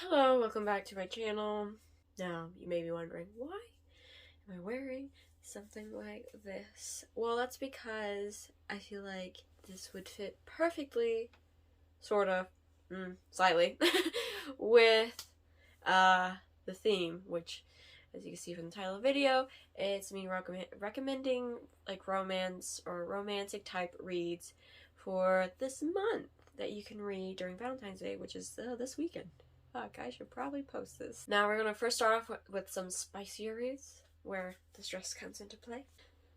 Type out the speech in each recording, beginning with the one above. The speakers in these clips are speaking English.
Hello, welcome back to my channel. Now, you may be wondering, why am I wearing something like this? Well, that's because I feel like this would fit perfectly, sort of, slightly, with the theme, which, as you can see from the title of the video, it's me recommending like romance or romantic type reads for this month that you can read during Valentine's Day, which is this weekend. Fuck, I should probably post this. Now we're gonna first start off with some spicier reads where this dress comes into play.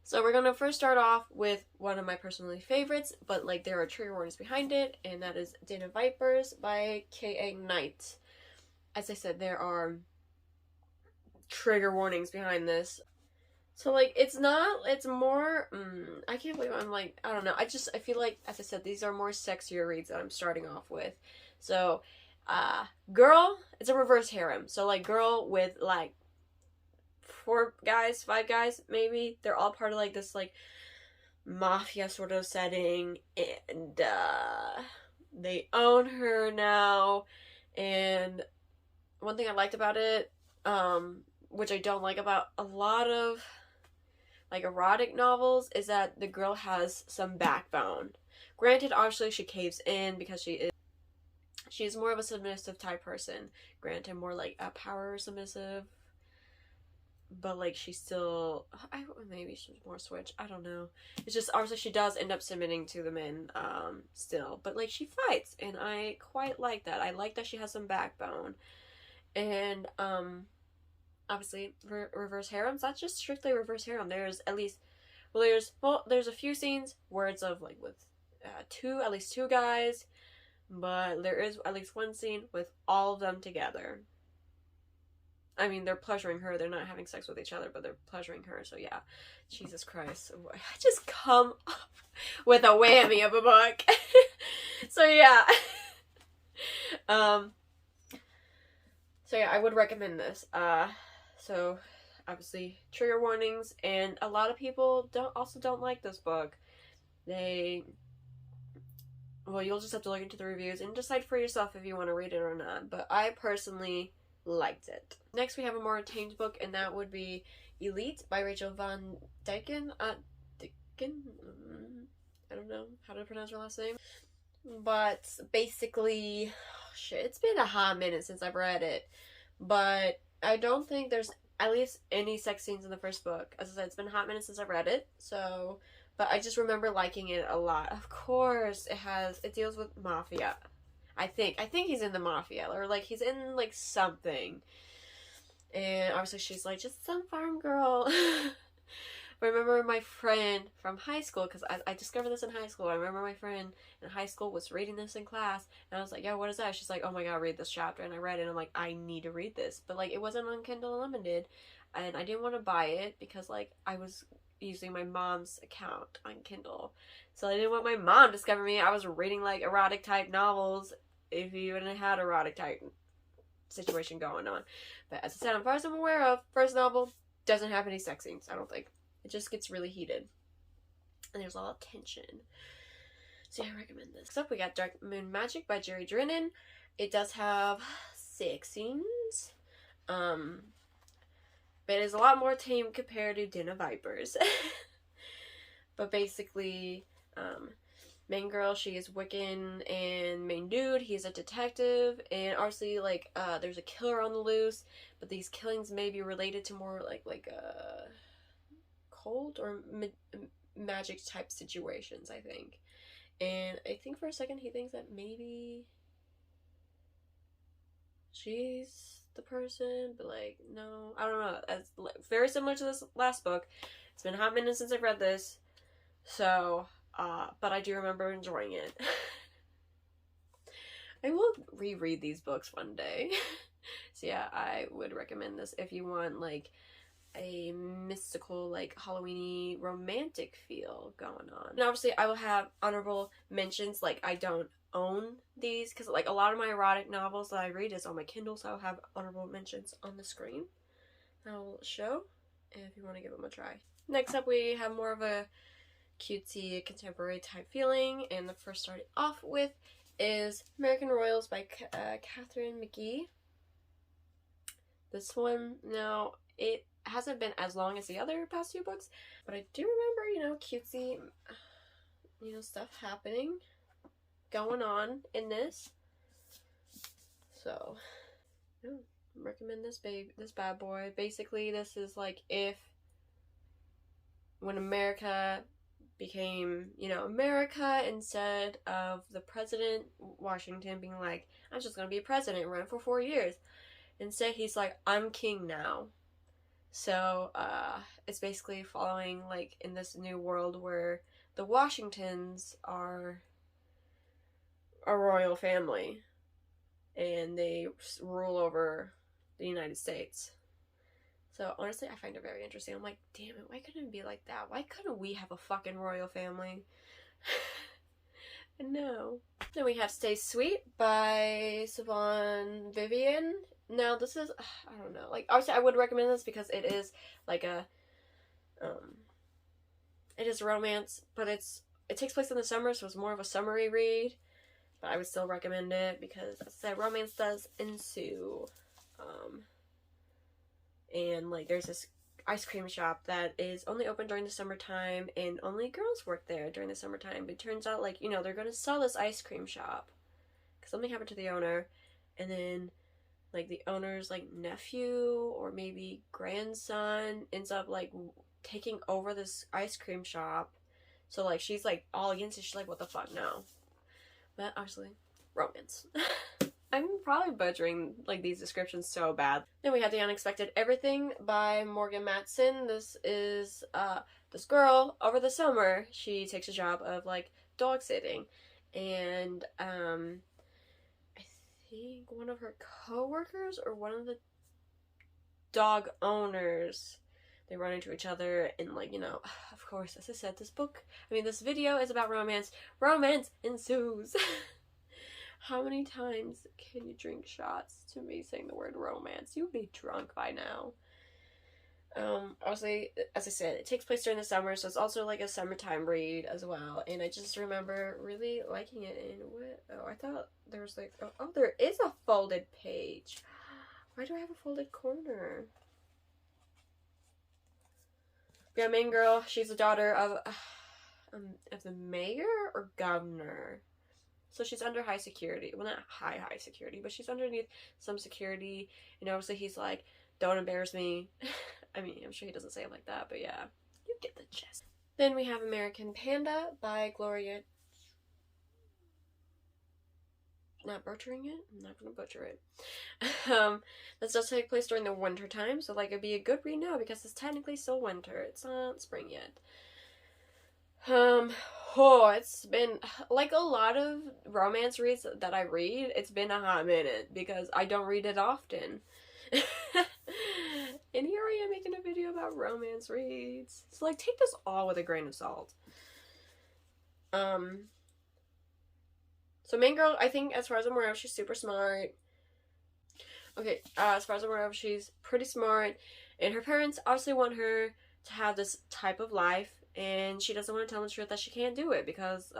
So we're gonna first start off with one of my personally favorites, but like there are trigger warnings behind it, and that is Den of Vipers by K.A. Knight. As I said, there are trigger warnings behind this. So like it's more I can't believe I'm like, I don't know. I feel like, as I said, these are more sexier reads that I'm starting off with. So girl, it's a reverse harem. So like girl with like 4 guys, 5 guys maybe. They're all part of like this like mafia sort of setting, and they own her now. And one thing I liked about it, which I don't like about a lot of like erotic novels, is that the girl has some backbone. Granted, obviously she caves in because she's more of a submissive type person. Granted, more like a power submissive, but like she's still, maybe she's more switch. I don't know. It's just obviously she does end up submitting to the men, still, but like she fights, and I quite like that. I like that she has some backbone, and obviously reverse harems. That's just strictly reverse harem. There's at least, there's a few scenes where it's of like with at least two guys, but there is at least one scene with all of them together. I mean, they're pleasuring her. They're not having sex with each other, but they're pleasuring her. So yeah, Jesus Christ, I just come up with a whammy of a book. So yeah, um, so yeah, I would recommend this. So obviously trigger warnings, and a lot of people don't like this book. Well, you'll just have to look into the reviews and decide for yourself if you want to read it or not. But I personally liked it. Next, we have a more tamed book, and that would be Elite by Rachel Van Dyken. I don't know how to pronounce her last name. But basically, shit, it's been a hot minute since I've read it. But I don't think there's at least any sex scenes in the first book. As I said, it's been a hot minute since I've read it, so, but I just remember liking it a lot. Of course, it deals with mafia. I think he's in the mafia, or like he's in like something. And obviously she's like just some farm girl. I remember my friend from high school, because I discovered this in high school. I remember my friend in high school was reading this in class, and I was like, yeah, what is that? She's like, oh my god, read this chapter. And I read it, and I'm like, I need to read this. But like, it wasn't on Kindle Unlimited, and I didn't want to buy it because like I was using my mom's account on Kindle. So I didn't want my mom discovering me. I was reading like erotic type novels, if you even had erotic type situation going on. But as I said, as far as I'm aware of, first novel doesn't have any sex scenes, I don't think. It just gets really heated. And there's a lot of tension. So yeah, I recommend this. Next up, we got Dark Moon Magic by Jerry Drennan. It does have sex scenes. But it's a lot more tame compared to Den of Vipers. But basically, main girl, she is Wiccan, and main dude, he's a detective, and obviously, like, there's a killer on the loose, but these killings may be related to more, like cult or magic type situations, I think. And I think for a second he thinks that maybe she's the person, but like, no, I don't know. It's very similar to this last book. It's been a hot minute since I've read this, so but I do remember enjoying it. I will reread these books one day. So yeah, I would recommend this if you want like a mystical, like Halloween-y romantic feel going on. And obviously I will have honorable mentions. Like, I don't own these because like a lot of my erotic novels that I read is on my Kindle, so I'll have honorable mentions on the screen I'll show if you want to give them a try. Next up, we have more of a cutesy contemporary type feeling, and the first starting off with is American Royals by Catherine McGee. This one, now, it hasn't been as long as the other past two books, but I do remember, you know, cutesy, you know, stuff happening, going on in this. So, yeah, recommend this bad boy. Basically, this is like if when America became, you know, America, instead of the president, Washington, being like, I'm just gonna be president and run for 4 years. Instead, he's like, I'm king now. So, it's basically following, like, in this new world where the Washingtons are a royal family, and they rule over the United States. So, honestly, I find it very interesting. I'm like, damn it, why couldn't it be like that? Why couldn't we have a fucking royal family? No. Then we have Stay Sweet by Siobhan Vivian. Now, this is, I don't know, like, obviously I would recommend this because it is, like, it is romance, but it takes place in the summer, so it's more of a summery read, but I would still recommend it because, as I said, romance does ensue. And, like, there's this ice cream shop that is only open during the summertime, and only girls work there during the summertime. But it turns out, like, you know, they're gonna sell this ice cream shop because something happened to the owner, and then, like, the owner's, like, nephew or maybe grandson ends up, like, taking over this ice cream shop. So, like, she's, like, all against it. She's like, what the fuck, no. But obviously, romance. I'm probably butchering, like, these descriptions so bad. Then we have The Unexpected Everything by Morgan Matson. This is, this girl, over the summer, she takes a job of, like, dog sitting. And, I think one of her co-workers or one of the dog owners, they run into each other, and, like, you know, of course, as I said, this video is about romance. Romance ensues. How many times can you drink shots to me saying the word romance? You would be drunk by now. Obviously, as I said, it takes place during the summer, so it's also like a summertime read as well. And I just remember really liking it. And what? Oh, I thought there was like, oh, there is a folded page. Why do I have a folded corner? Yeah, main girl, she's the daughter of the mayor or governor. So she's under high security. Well, not high security, but she's underneath some security. And obviously he's like, don't embarrass me. I mean, I'm sure he doesn't say it like that, but yeah. You get the gist. Then we have American Panda by Gloria. Not butchering it? I'm not gonna butcher it. This does take place during the winter time, so, like, it'd be a good read now because it's technically still winter. It's not spring yet. It's been, like a lot of romance reads that I read, it's been a hot minute because I don't read it often. And here I am making a video about romance reads. So, like, take this all with a grain of salt. So main girl, I think, as far as I'm aware of, she's super smart. Okay, as far as I'm aware of, she's pretty smart, and her parents obviously want her to have this type of life, and she doesn't want to tell the truth that she can't do it because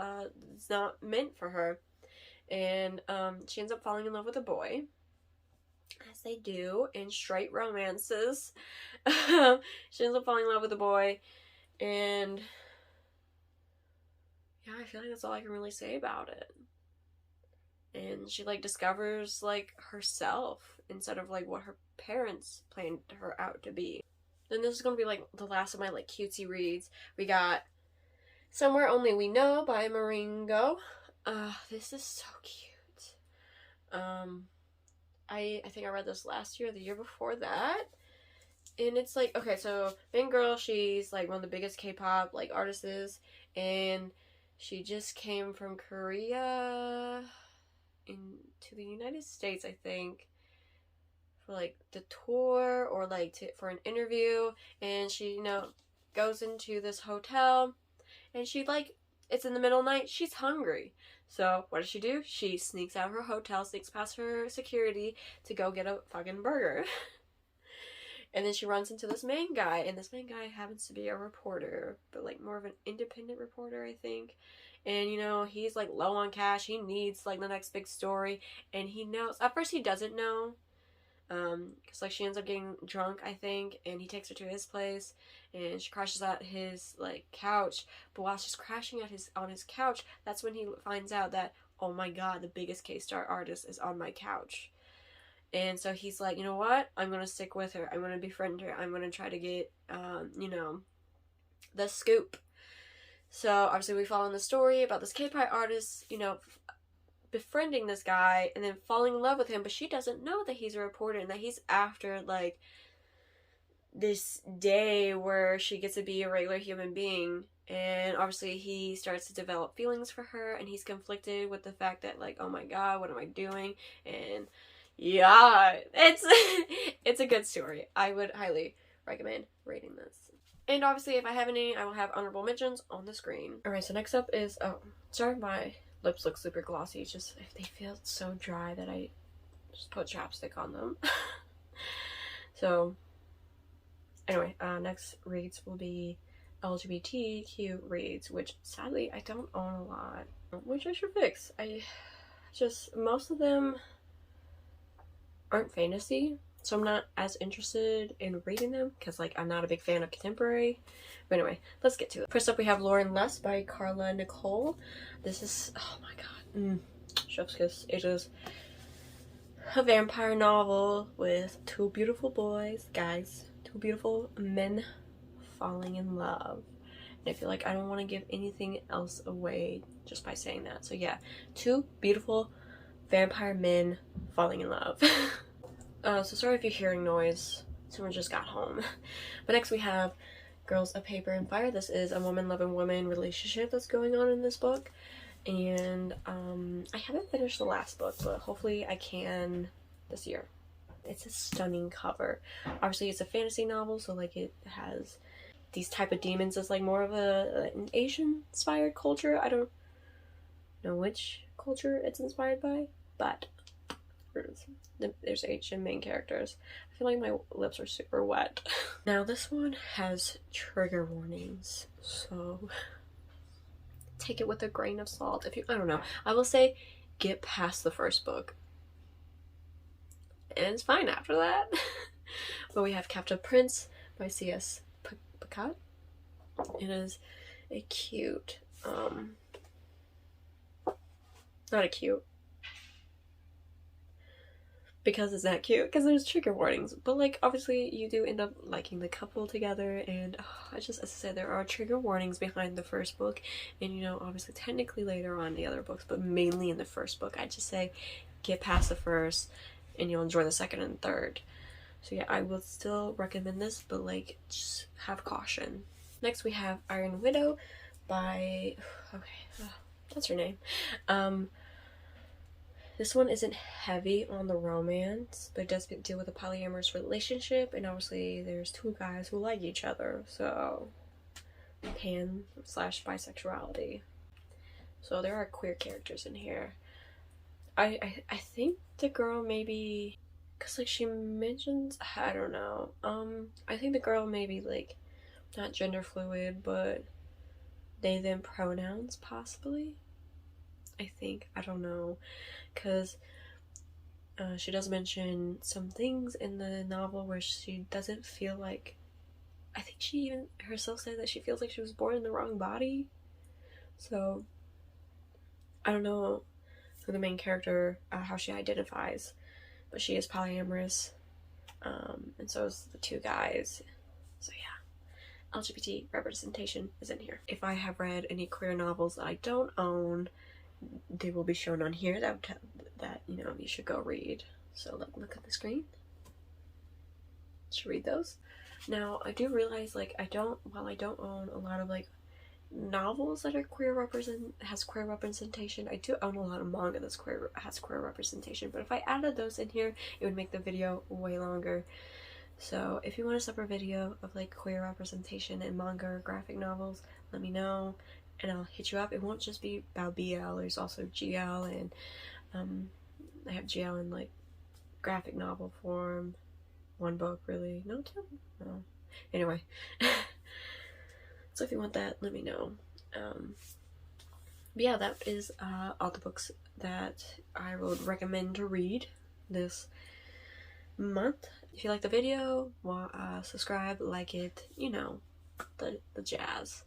it's not meant for her. And she ends up falling in love with a boy, as they do in straight romances. She ends up falling in love with a boy, and yeah, I feel like that's all I can really say about it. And she, like, discovers, like, herself instead of, like, what her parents planned her out to be. Then this is gonna be, like, the last of my, like, cutesy reads. We got Somewhere Only We Know by Maringo. This is so cute. I think I read this last year or the year before that. And it's like, okay, so main girl, she's, like, one of the biggest K-pop, like, artists, and she just came from Korea into the United States, I think, for, like, the tour or, like, for an interview. And she, you know, goes into this hotel, and she, like, it's in the middle of the night, she's hungry. So what does she do? She sneaks out of her hotel, sneaks past her security to go get a fucking burger. And then she runs into this main guy, and this main guy happens to be a reporter, but, like, more of an independent reporter, I think. And, you know, he's, like, low on cash. He needs, like, the next big story, and he knows. At first, he doesn't know because like she ends up getting drunk, I think, and he takes her to his place, and she crashes at his like couch. But while she's crashing at on his couch, that's when he finds out that, oh my god, the biggest K-star artist is on my couch. And so he's like, you know what? I'm gonna stick with her. I'm gonna befriend her. I'm gonna try to get, the scoop. So obviously we follow in the story about this K-pop artist, befriending this guy and then falling in love with him, but she doesn't know that he's a reporter and that he's after like this day where she gets to be a regular human being. And obviously he starts to develop feelings for her, and he's conflicted with the fact that like, oh my god, what am I doing? And yeah, it's a good story. I would highly recommend reading this. And obviously if I have any, I will have honorable mentions on the screen. Alright, so next up is, sorry my lips look super glossy. It's just, if they feel so dry that I just put chapstick on them. So anyway, next reads will be LGBTQ reads, which sadly I don't own a lot, which I should fix. Most of them aren't fantasy, so I'm not as interested in reading them because like I'm not a big fan of contemporary. But anyway, let's get to it. First up we have Lauren Less by Carla Nicole. This is, oh my god, chef's kiss. It is a vampire novel with two beautiful two beautiful men falling in love. And I feel like I don't want to give anything else away just by saying that. So yeah, two beautiful vampire men falling in love. So sorry if you're hearing noise. Someone just got home. But next we have Girls of Paper and Fire. This is a woman loving woman relationship that's going on in this book. And I haven't finished the last book, but hopefully I can this year. It's a stunning cover. Obviously it's a fantasy novel, so like it has these type of demons as like more of an Asian inspired culture. I don't know which culture it's inspired by, but there's Asian main characters. I feel like my lips are super wet. Now this one has trigger warnings, so take it with a grain of salt. I don't know. I will say get past the first book. And it's fine after that. But we have Captive Prince by C.S. Pacat. It is a cute, not a cute, because it's not cute, because there's trigger warnings, but like obviously you do end up liking the couple together, and as I said, there are trigger warnings behind the first book, and obviously technically later on the other books, but mainly in the first book. I'd just say get past the first and you'll enjoy the second and third. So yeah, I would still recommend this, but like just have caution. Next we have Iron Widow by, that's her name. This one isn't heavy on the romance, but it does deal with a polyamorous relationship, and obviously there's two guys who like each other, so pan/bisexuality. So there are queer characters in here. I think the girl maybe, cause like she mentions, I don't know, I think the girl maybe like not gender fluid, but they them pronouns possibly. I think, I don't know, because she does mention some things in the novel where she doesn't feel like, I think she even herself said that she feels like she was born in the wrong body. So I don't know who the main character, how she identifies, but she is polyamorous, and so is the two guys. So yeah, LGBT representation is in here. If I have read any queer novels that I don't own, they will be shown on here that you should go read. So look at the screen. Should read those. Now I do realize while I don't own a lot of like novels that are has queer representation, I do own a lot of manga that has queer representation, but if I added those in here, it would make the video way longer. So if you want a separate video of like queer representation in manga or graphic novels, let me know and I'll hit you up. It won't just be about BL, there's also GL, and I have GL in like graphic novel form. One book, really. No, two? No. Anyway. So if you want that, let me know. But yeah, that is all the books that I would recommend to read this month. If you like the video, subscribe, like it, you know, the jazz.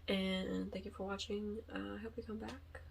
And thank you for watching. I hope you come back.